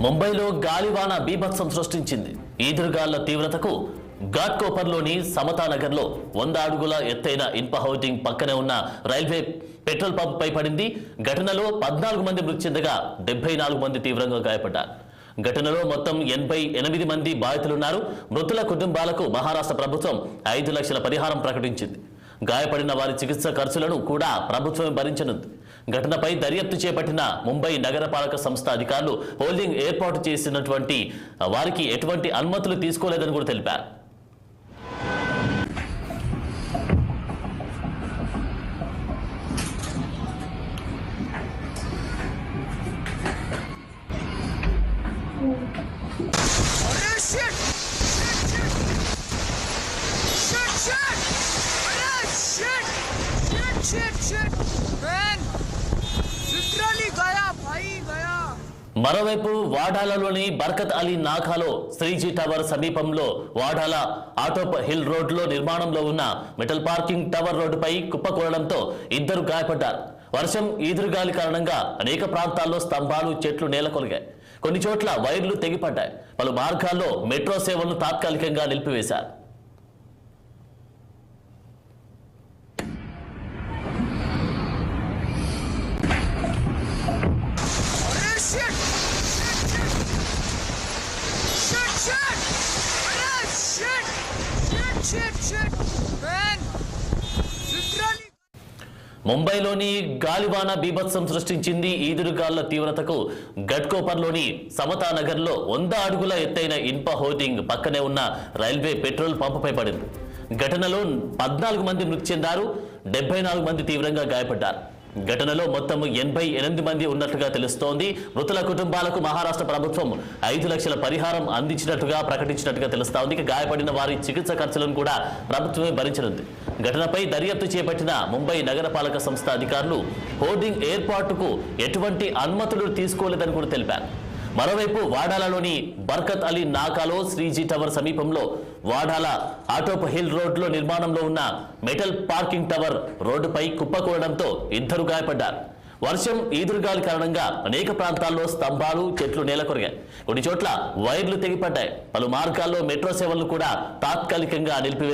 ముంబైలో గాలివాన బీభత్సం సృష్టించింది. ఈదురుగాళ్ల తీవ్రతకు ఘాట్కోపర్లోని సమతానగర్లో 100 అడుగుల ఎత్తైన ఇన్ప హౌసింగ్ పక్కనే ఉన్న రైల్వే పెట్రోల్ పంప్ పై పడింది. ఘటనలో 14 మంది మృతి చెందగా 74 మంది తీవ్రంగా గాయపడ్డారు. ఘటనలో మొత్తం 88 మంది బాధితులున్నారు. మృతుల కుటుంబాలకు మహారాష్ట్ర ప్రభుత్వం 5 లక్షల పరిహారం ప్రకటించింది. గాయపడిన వారి చికిత్స ఖర్చులను కూడా ప్రభుత్వం భరించనుంది. ఘటనపై దర్యాప్తు చేపట్టిన ముంబై నగరపాలక సంస్థ అధికారులు హోల్డింగ్ ఏర్పాటు చేసినటువంటి వారికి ఎటువంటి అనుమతులు తీసుకోలేదని కూడా తెలిపారు. మరోవైపు వాడాలలోని బర్కత్ అలీ నాకాలో శ్రీజీ టవర్ సమీపంలో వాడాల ఆటోప్ హిల్ రోడ్లో నిర్మాణంలో ఉన్న మెటల్ పార్కింగ్ టవర్ రోడ్డుపై కుప్పకూలడంతో 2 గాయపడ్డారు. వర్షం ఈదురుగాలి కారణంగా అనేక ప్రాంతాల్లో స్తంభాలు చెట్లు నేలకొలిగాయి. కొన్ని చోట్ల వైర్లు తెగిపడ్డాయి. పలు మార్గాల్లో మెట్రో సేవలను తాత్కాలికంగా నిలిపివేశారు. ముంబైలోని గాలివాన బీభత్సం సృష్టించింది. ఈదురుగాళ్ల తీవ్రతకు ఘట్కోపర్లోని సమతానగర్లో 100 అడుగుల ఎత్తైన ఇన్ప హోర్డింగ్ పక్కనే ఉన్న రైల్వే పెట్రోల్ పంపుపై పడింది. ఘటనలో 14 మంది మృతి చెందారు. 74 మంది తీవ్రంగా గాయపడ్డారు. ఘటనలో మొత్తం 88 మంది ఉన్నట్లుగా తెలుస్తోంది. మృతుల కుటుంబాలకు మహారాష్ట్ర ప్రభుత్వం 5 లక్షల పరిహారం అందించినట్టుగా ప్రకటించినట్టుగా తెలుస్తోంది. ఇక గాయపడిన వారి చికిత్స ఖర్చులను కూడా ప్రభుత్వమే భరించనుంది. ఘటనపై దర్యాప్తు చేపట్టిన ముంబై నగరపాలక సంస్థ అధికారులు హోర్డింగ్ ఏర్పాటుకు ఎటువంటి అనుమతులు తీసుకోలేదని కూడా తెలిపారు. మరోవైపు వాడాలలోని బర్కత్ అలీ నాకాలో శ్రీజీ టవర్ సమీపంలో వాడాల ఆటోప్ హిల్ రోడ్లో నిర్మాణంలో ఉన్న మెటల్ పార్కింగ్ టవర్ రోడ్డుపై కుప్పకూలడంతో 2 గాయపడ్డారు. వర్షం ఈదురుగాలి కారణంగా అనేక ప్రాంతాల్లో స్తంభాలు చెట్లు నేలకొరిగాయి. కొన్ని చోట్ల వైర్లు తెగిపడ్డాయి. పలు మార్గాల్లో మెట్రో సేవలను కూడా తాత్కాలికంగా నిలిపివేశారు.